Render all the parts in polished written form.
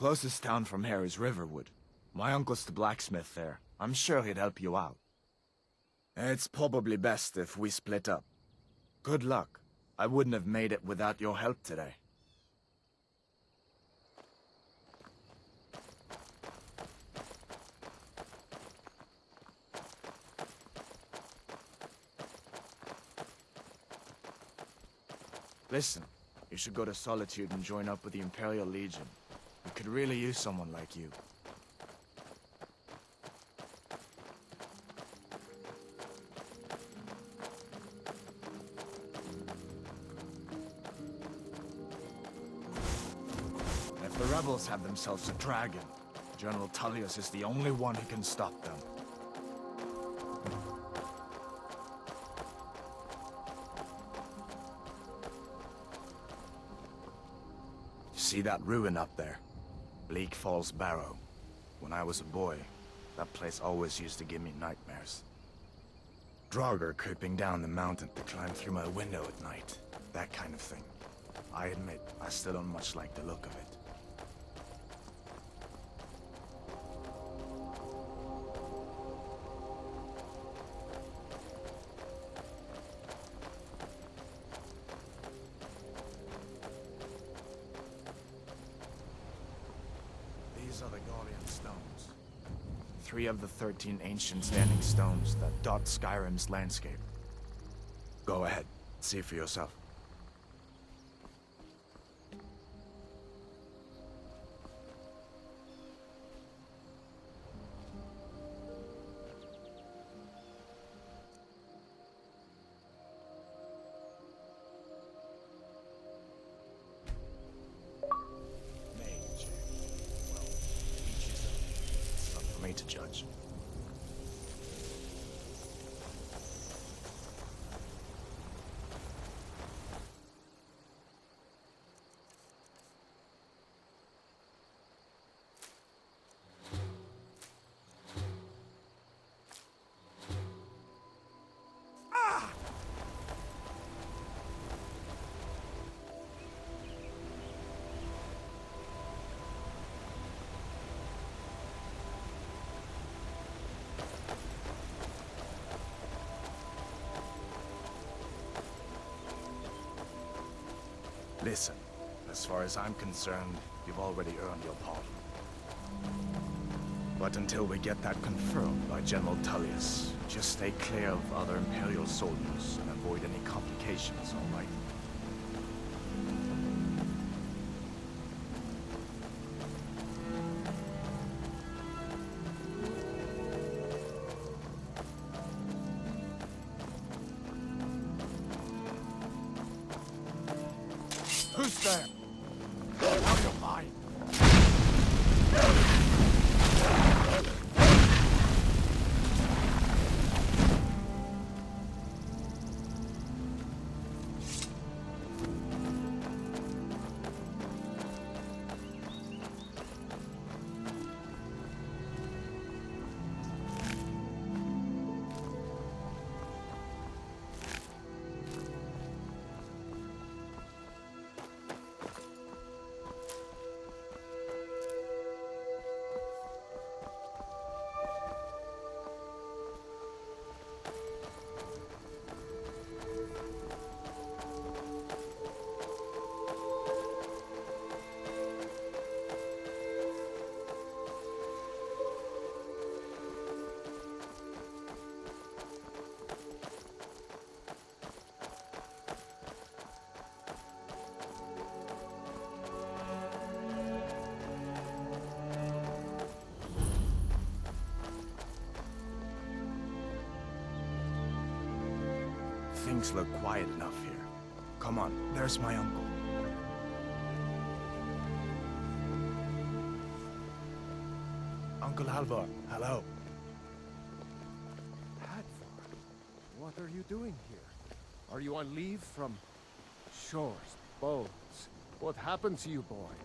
Closest town from here is Riverwood. My uncle's the blacksmith there. I'm sure he'd help you out. It's probably best if we split up. Good luck. I wouldn't have made it without your help today. Listen, you should go to Solitude and join up with the Imperial Legion. We could really use someone like you. If the rebels have themselves a dragon, General Tullius is the only one who can stop them. See that ruin up there? Bleak Falls Barrow. When I was a boy, that place always used to give me nightmares. Draugr creeping down the mountain to climb through my window at night. That kind of thing. I admit, I still don't much like the look of it. These are the Gaulian stones. 3 of the 13 ancient standing stones that dot Skyrim's landscape. Go ahead, see for yourself. To judge. Listen, as far as I'm concerned, you've already earned your pardon. But until we get that confirmed by General Tullius, just stay clear of other Imperial soldiers and avoid any complications, all right? Who's there? Now you're mine. Things look quiet enough here. Come on, there's my uncle. Uncle Halvor, hello. Hadvar, what are you doing here? Are you on leave from shores, boats? What happened to you, boy?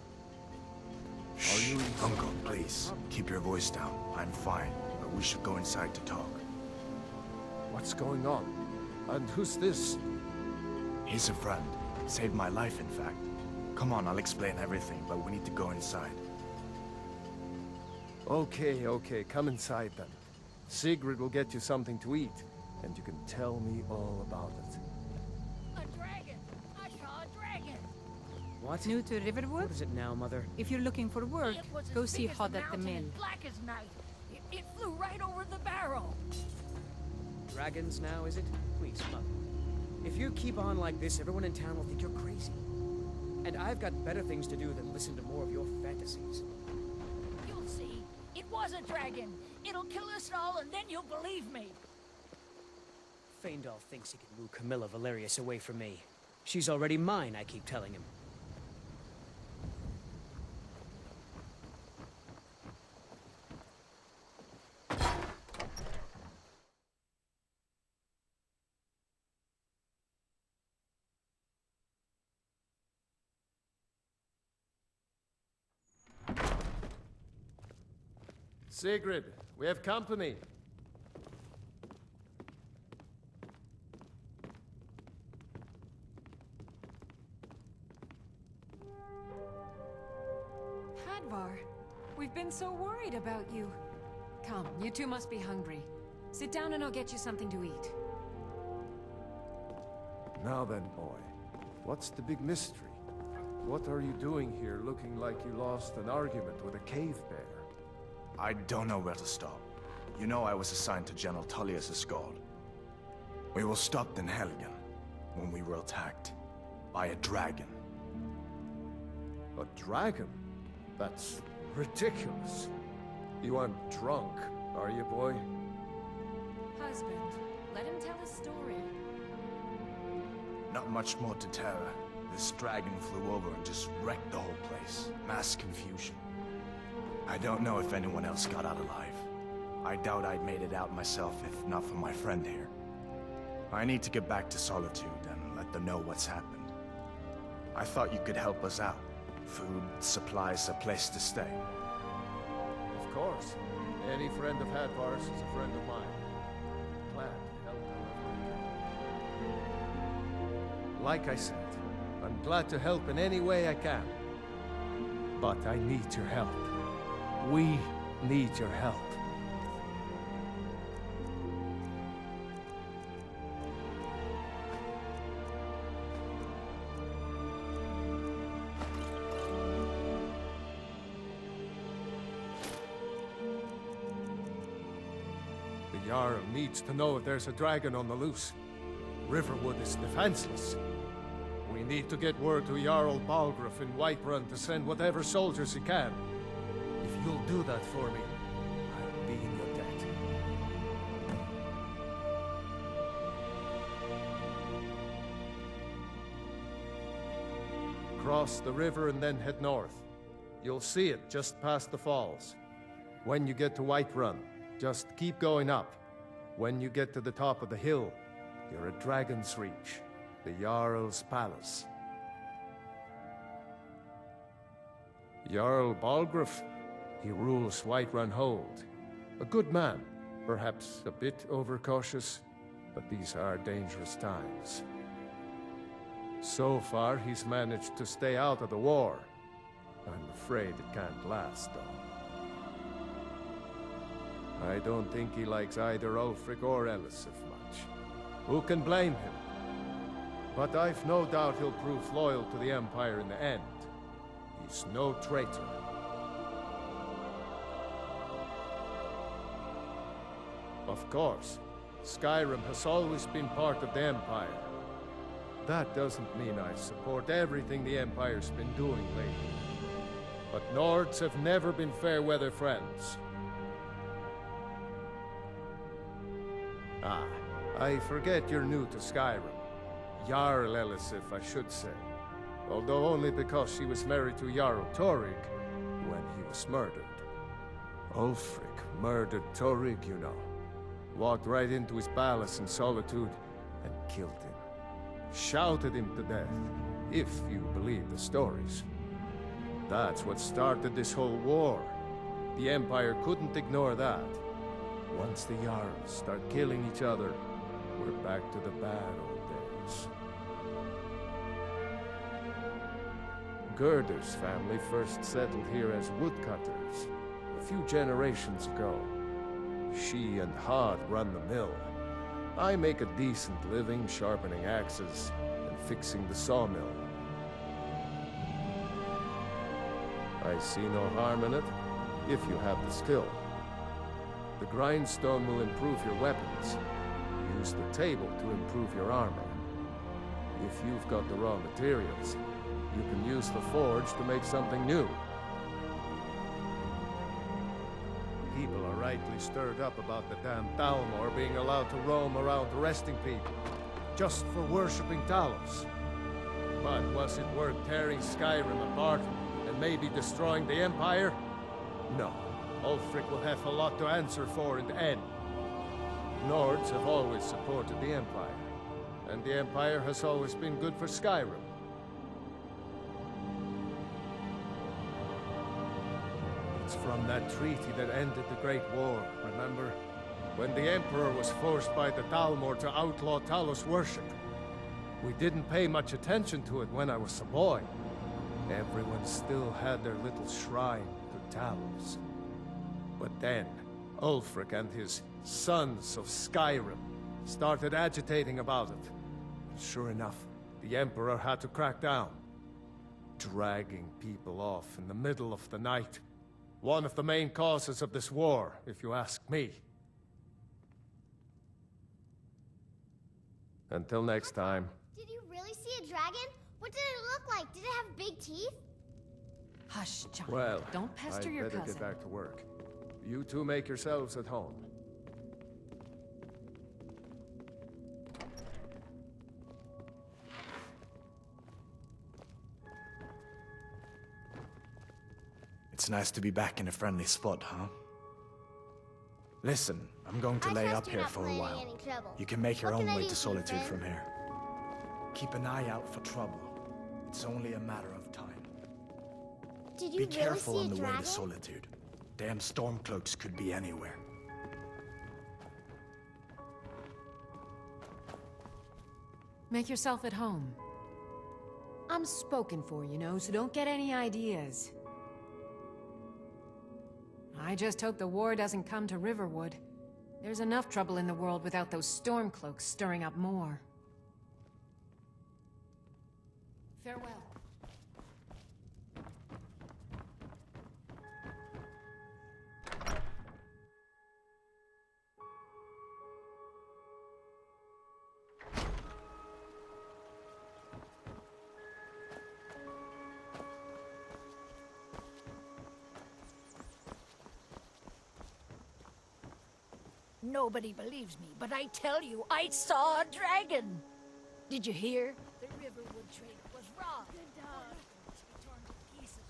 Shh, Uncle, please. Keep your voice down. I'm fine, but we should go inside to talk. What's going on? And who's this? He's a friend. Saved my life, in fact. Come on, I'll explain everything, but we need to go inside. Okay, okay, come inside then. Sigrid will get you something to eat, and you can tell me all about it. A dragon! I saw a dragon! What? New to Riverwood? What is it now, Mother? If you're looking for work, It was as go see big as Hod the at the mountain mill. and black as night. It flew right over the barrow. Dragons now, is it? Please, Mother. If you keep on like this, everyone in town will think you're crazy. And I've got better things to do than listen to more of your fantasies. You'll see. It was a dragon. It'll kill us all, and then you'll believe me. Faendal thinks he can woo Camilla Valerius away from me. She's already mine, I keep telling him. Sigrid, we have company. Hadvar, we've been so worried about you. Come, you two must be hungry. Sit down and I'll get you something to eat. Now then, boy, what's the big mystery? What are you doing here looking like you lost an argument with a cave bear? I don't know where to stop. You know I was assigned to General Tullius' guard. We were stopped in Helgen when we were attacked by a dragon. A dragon? That's ridiculous. You aren't drunk, are you, boy? Husband, let him tell his story. Not much more to tell. This dragon flew over and just wrecked the whole place. Mass confusion. I don't know if anyone else got out alive. I doubt I'd made it out myself if not for my friend here. I need to get back to Solitude and let them know what's happened. I thought you could help us out. Food, supplies, a place to stay. Of course. Any friend of Hadvar's is a friend of mine. Glad to help however I can. Like I said, I'm glad to help in any way I can. But I need your help. We need your help. The Jarl needs to know if there's a dragon on the loose. Riverwood is defenseless. We need to get word to Jarl Balgruuf in Whiterun to send whatever soldiers he can. If you'll do that for me, I'll be in your debt. Cross the river and then head north. You'll see it just past the falls. When you get to Whiterun, just keep going up. When you get to the top of the hill, you're at Dragon's Reach, the Jarl's palace. Jarl Balgruuf, he rules Whiterun Hold. A good man, perhaps a bit overcautious, but these are dangerous times. So far, he's managed to stay out of the war. I'm afraid it can't last, though. I don't think he likes either Ulfric or Elisif much. Who can blame him? But I've no doubt he'll prove loyal to the Empire in the end. He's no traitor. Of course, Skyrim has always been part of the Empire. That doesn't mean I support everything the Empire's been doing lately. But Nords have never been fair-weather friends. Ah, I forget you're new to Skyrim. Jarl Elisif, I should say. Although only because she was married to Jarl Torygg when he was murdered. Ulfric murdered Torygg, you know. Walked right into his palace in Solitude and killed him. Shouted him to death, if you believe the stories. That's what started this whole war. The Empire couldn't ignore that. Once the Jarls start killing each other, we're back to the bad old days. Gerder's family first settled here as woodcutters. a few generations ago. She and Hod run the mill. I make a decent living sharpening axes and fixing the sawmill. I see no harm in it, if you have the skill. The grindstone will improve your weapons. Use the table to improve your armor. If you've got the raw materials, you can use the forge to make something new. People are rightly stirred up about the damn Thalmor being allowed to roam around arresting people, just for worshipping Talos. But was it worth tearing Skyrim apart and maybe destroying the Empire? No. Ulfric will have a lot to answer for in the end. Nords have always supported the Empire, and the Empire has always been good for Skyrim. It's from that treaty that ended the Great War, remember? When the Emperor was forced by the Thalmor to outlaw Talos worship. We didn't pay much attention to it when I was a boy. Everyone still had their little shrine to Talos. But then, Ulfric and his Sons of Skyrim started agitating about it. Sure enough, the Emperor had to crack down. Dragging people off in the middle of the night. One of the main causes of this war, if you ask me. Until next time. Did you really see a dragon? What did it look like? Did it have big teeth? Hush, John. Well, Don't pester I'd your better cousin. get back to work. You two make yourselves at home. It's nice to be back in a friendly spot, huh? Listen, I'm going to I lay trust up you're here not for a planning while. any trouble. You can make your What own can I way do to for you, solitude friend? from here. Keep an eye out for trouble. It's only a matter of time. Did you Be really careful see on a the way dragon? to solitude. Damn stormcloaks could be anywhere. Make yourself at home. I'm spoken for, you know, so don't get any ideas. I just hope the war doesn't come to Riverwood. There's enough trouble in the world without those Stormcloaks stirring up more. Farewell. Nobody believes me, but I tell you, I saw a dragon. Did you hear? The Riverwood trader was robbed. Orphans be torn to pieces.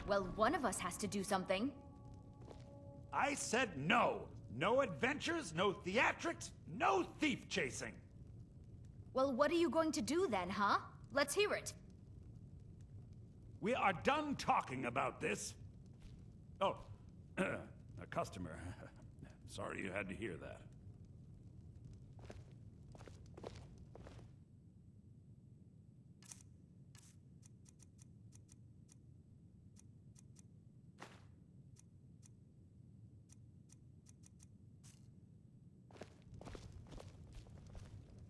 Well, one of us has to do something. I said no. No adventures, no theatrics, no thief chasing. Well, what are you going to do then, huh? Let's hear it. We are done talking about this. Oh, a customer. Sorry you had to hear that.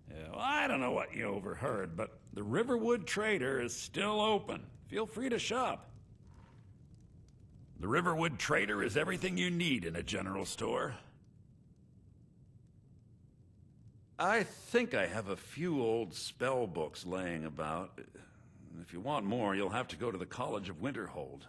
Yeah, well, I don't know what you overheard, but the Riverwood Trader is still open. Feel free to shop. The Riverwood Trader is everything you need in a general store. I think I have a few old spell books laying about. If you want more, you'll have to go to the College of Winterhold.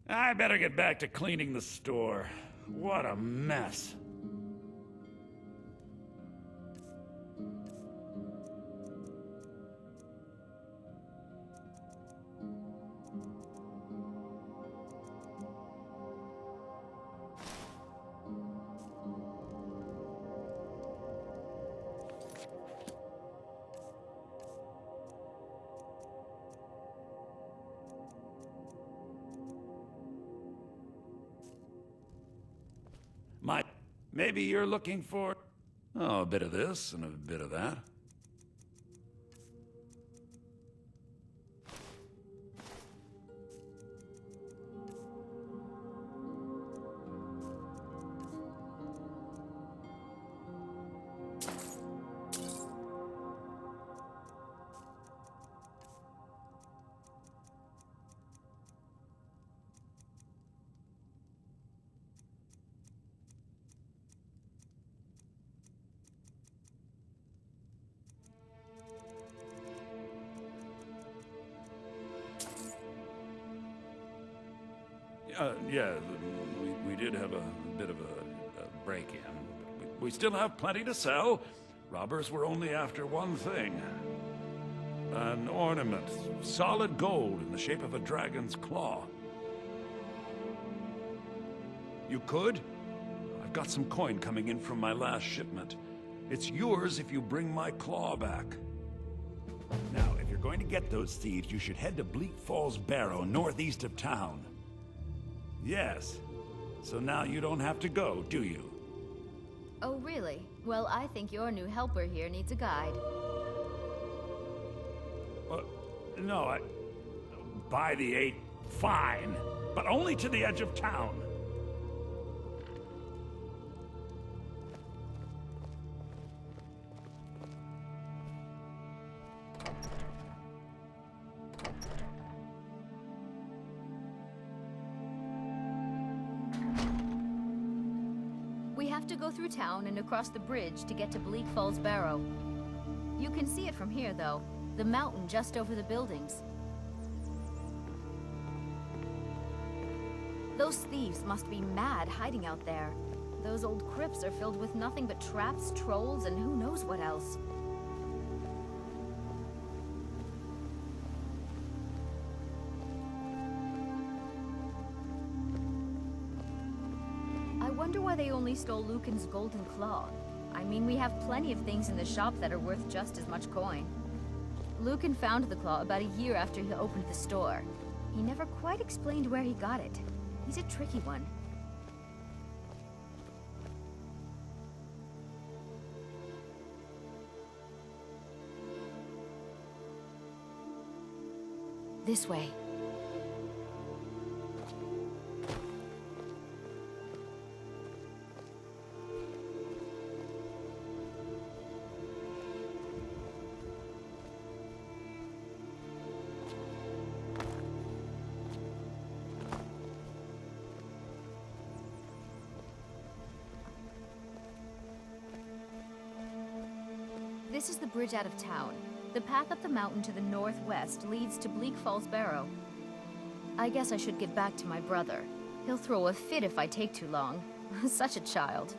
I better get back to cleaning the store. What a mess. Maybe you're looking for... oh, a bit of this and a bit of that. Yeah, we did have a bit of a break-in. We still have plenty to sell. Robbers were only after one thing. An ornament, solid gold in the shape of a dragon's claw. You could? I've got some coin coming in from my last shipment. It's yours if you bring my claw back. Now, if you're going to get those thieves, you should head to Bleak Falls Barrow, northeast of town. Yes. So now you don't have to go, do you? Oh, really? Well, I think your new helper here needs a guide. No, by the 8, fine. But only to the edge of town. We have to go through town and across the bridge to get to Bleak Falls Barrow. You can see it from here, though. The mountain just over the buildings. Those thieves must be mad hiding out there. Those old crypts are filled with nothing but traps, trolls, and who knows what else. I wonder why they only stole Lucan's golden claw. I mean, we have plenty of things in the shop that are worth just as much coin. Lucan found the claw about a year after he opened the store. He never quite explained where he got it. He's a tricky one. This way. This is the bridge out of town. The path up the mountain to the northwest leads to Bleak Falls Barrow. I guess I should get back to my brother. He'll throw a fit if I take too long. Such a child.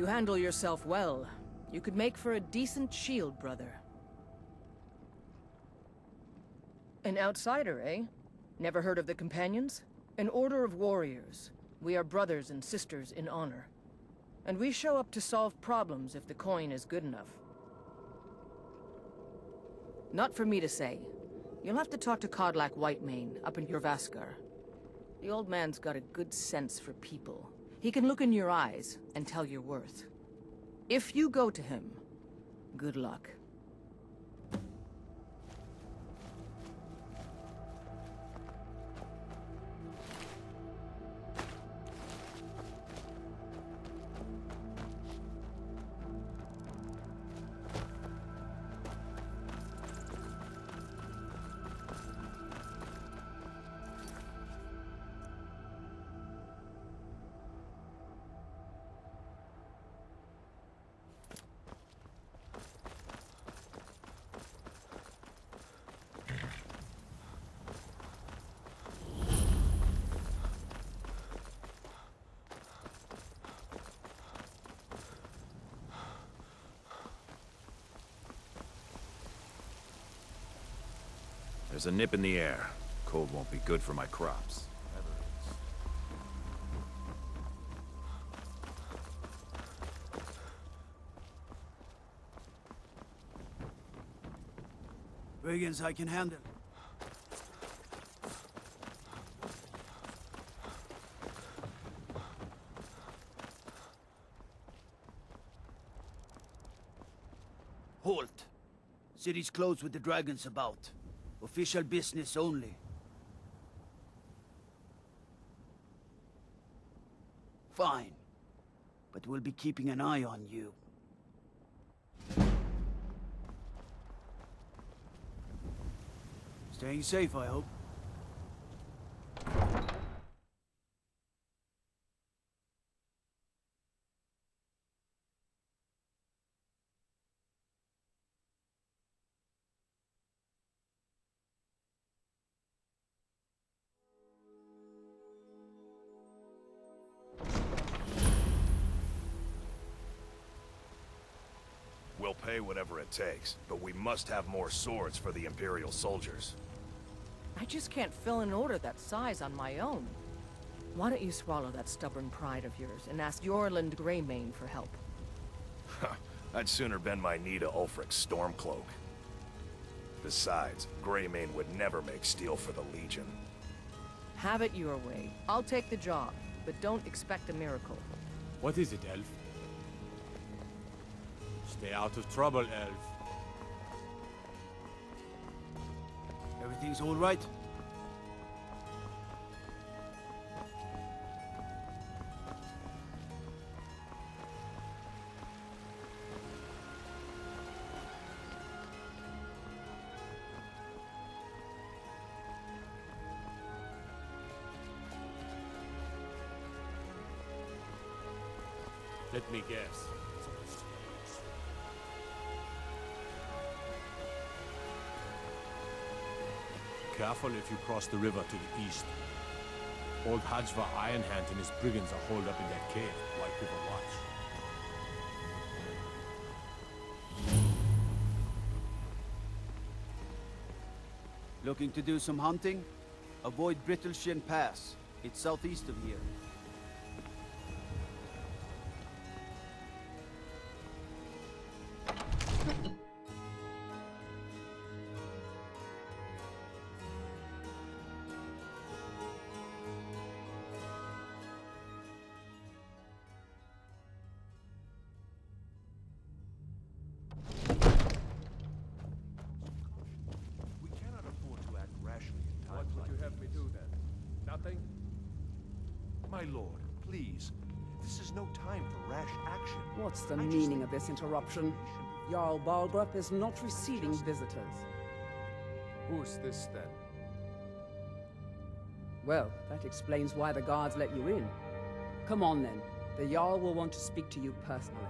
You handle yourself well. You could make for a decent shield, brother. An outsider, eh? Never heard of the Companions? An order of warriors. We are brothers and sisters in honor. And we show up to solve problems if the coin is good enough. Not for me to say. You'll have to talk to Kodlak Whitemane up in Jorvaskar. The old man's got a good sense for people. He can look in your eyes and tell your worth. If you go to him, good luck. There's a nip in the air. Cold won't be good for my crops. Brigands I can handle. Halt! City's closed with the dragons about. Official business only. Fine. But we'll be keeping an eye on you. Staying safe, I hope. We'll pay whatever it takes, but we must have more swords for the Imperial soldiers. I just can't fill an order that size on my own. Why don't you swallow that stubborn pride of yours and ask Yorland Greymane for help? I'd sooner bend my knee to Ulfric's Stormcloak. Besides, Greymane would never make steel for the Legion. Have it your way. I'll take the job, but don't expect a miracle. What is it, Elf? Stay out of trouble, Elf. Everything's all right? Let me guess. Careful if you cross the river to the east. Old Hajva Ironhand and his brigands are holed up in that cave, White River Watch. Looking to do some hunting? Avoid Brittleshin Pass. It's southeast of here. What would you have me do then? Nothing? My lord, please. This is no time for rash action. What's the meaning of this interruption? Jarl Balgrup is not receiving visitors. Who's this then? Well, that explains why the guards let you in. Come on then. The Jarl will want to speak to you personally.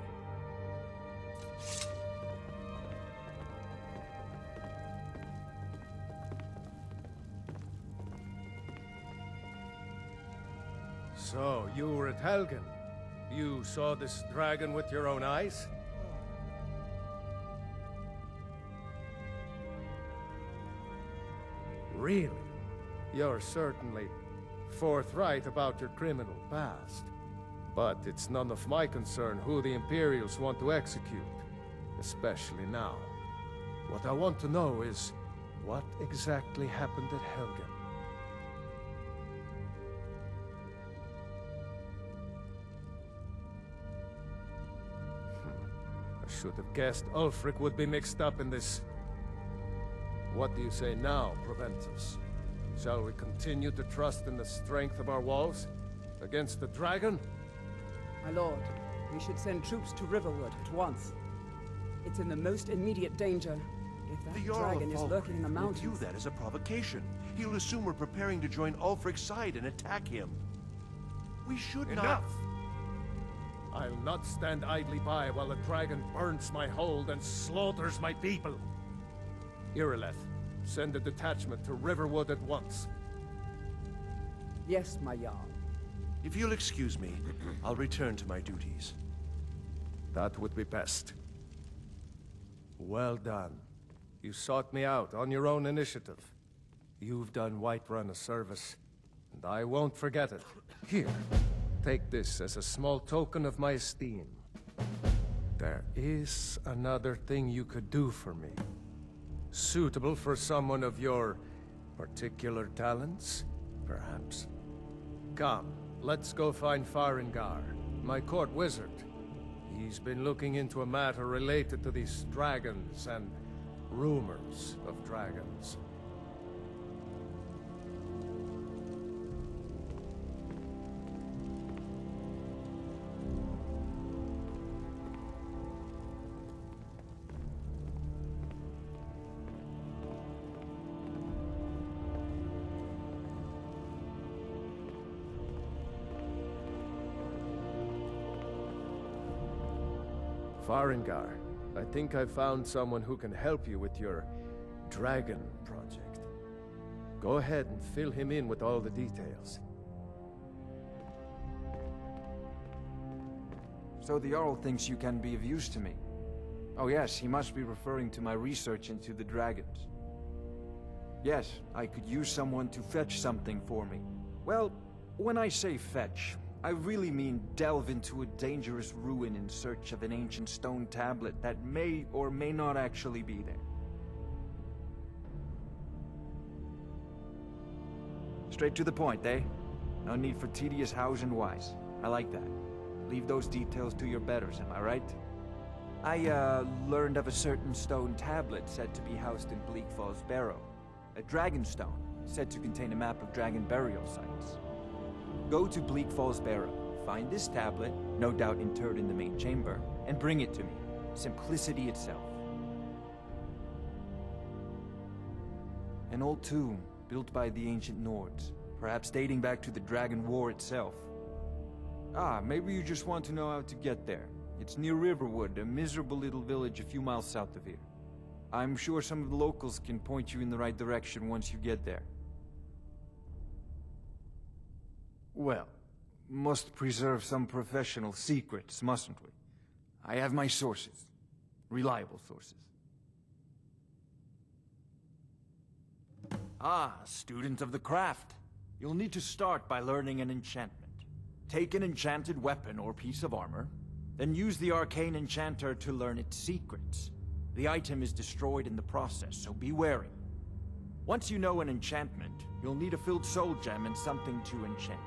So, you were at Helgen. You saw this dragon with your own eyes? Really? You're certainly forthright about your criminal past. But it's none of my concern who the Imperials want to execute, especially now. What I want to know is, what exactly happened at Helgen? I should have guessed Ulfric would be mixed up in this. What do you say now, Proventus? Shall we continue to trust in the strength of our walls against the dragon? My lord, we should send troops to Riverwood at once. It's in the most immediate danger. If that The Jarl dragon of is lurking in the Falkreath will mountains... view that as a provocation. He'll assume we're preparing to join Ulfric's side and attack him. We should not... Enough! I'll not stand idly by while the dragon burns my hold and slaughters my people. Irileth, send a detachment to Riverwood at once. Yes, my Jarl. If you'll excuse me, I'll return to my duties. That would be best. Well done. You sought me out on your own initiative. You've done Whiterun a service, and I won't forget it. Here, take this as a small token of my esteem. There is another thing you could do for me. Suitable for someone of your particular talents, perhaps. Come, let's go find Farengar, my court wizard. He's been looking into a matter related to these dragons and rumors of dragons. Farengar, I think I found someone who can help you with your dragon project. Go ahead and fill him in with all the details. So the Jarl thinks you can be of use to me. Oh yes, he must be referring to my research into the dragons. Yes, I could use someone to fetch something for me. Well, when I say fetch, I really mean delve into a dangerous ruin in search of an ancient stone tablet that may or may not actually be there. Straight to the point, eh? No need for tedious hows and whys. I like that. Leave those details to your betters, am I right? I, learned of a certain stone tablet said to be housed in Bleak Falls Barrow. A dragon stone, said to contain a map of dragon burial sites. Go to Bleak Falls Barrow, find this tablet, no doubt interred in the main chamber, and bring it to me. Simplicity itself. An old tomb, built by the ancient Nords, perhaps dating back to the Dragon War itself. Ah, maybe you just want to know how to get there. It's near Riverwood, a miserable little village a few miles south of here. I'm sure some of the locals can point you in the right direction once you get there. Well, must preserve some professional secrets, mustn't we? I have my sources. Reliable sources. Ah, student of the craft. You'll need to start by learning an enchantment. Take an enchanted weapon or piece of armor, then use the arcane enchanter to learn its secrets. The item is destroyed in the process, so be wary. Once you know an enchantment, you'll need a filled soul gem and something to enchant.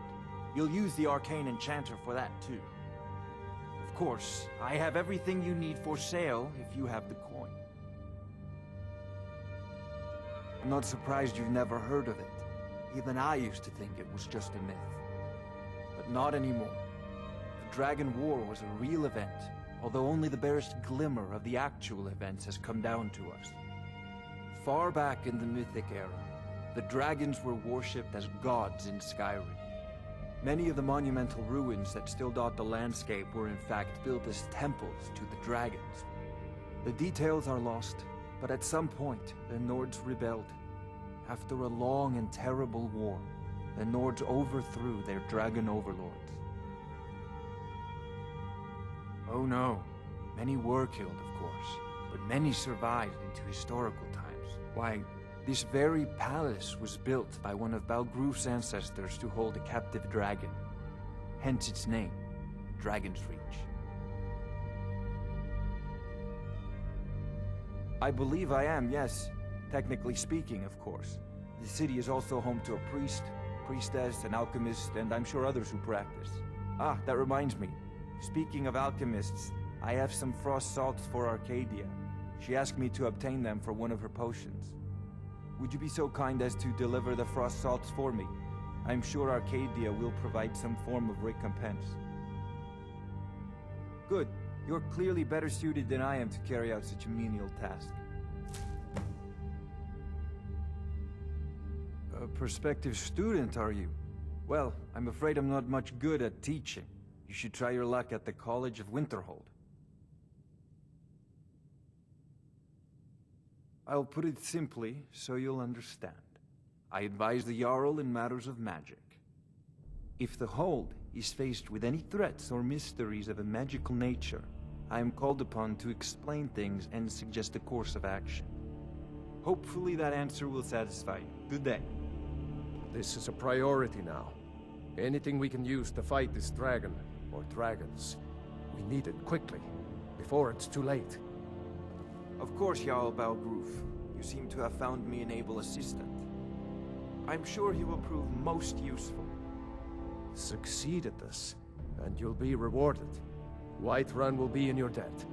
You'll use the arcane enchanter for that too. Of course, I have everything you need for sale if you have the coin. I'm not surprised you've never heard of it. Even I used to think it was just a myth. But not anymore. The Dragon War was a real event, although only the barest glimmer of the actual events has come down to us. Far back in the Mythic era, the dragons were worshipped as gods in Skyrim. Many of the monumental ruins that still dot the landscape were in fact built as temples to the dragons. The details are lost, but at some point, the Nords rebelled. After a long and terrible war, the Nords overthrew their dragon overlords. Oh no. Many were killed, of course, but many survived into historical times. Why, this very palace was built by one of Balgroof's ancestors to hold a captive dragon. Hence its name, Dragon's Reach. I believe I am, yes. Technically speaking, of course. The city is also home to a priest, priestess, an alchemist, and I'm sure others who practice. Ah, that reminds me. Speaking of alchemists, I have some frost salts for Arcadia. She asked me to obtain them for one of her potions. Would you be so kind as to deliver the frost salts for me? I'm sure Arcadia will provide some form of recompense. Good. You're clearly better suited than I am to carry out such a menial task. A prospective student, are you? Well, I'm afraid I'm not much good at teaching. You should try your luck at the College of Winterhold. I'll put it simply, so you'll understand. I advise the Jarl in matters of magic. If the Hold is faced with any threats or mysteries of a magical nature, I am called upon to explain things and suggest a course of action. Hopefully that answer will satisfy you. Good day. This is a priority now. Anything we can use to fight this dragon, or dragons, we need it quickly, before it's too late. Of course, Jarl Balgroof. You seem to have found me an able assistant. I'm sure he will prove most useful. Succeed at this, and you'll be rewarded. Whiterun will be in your debt.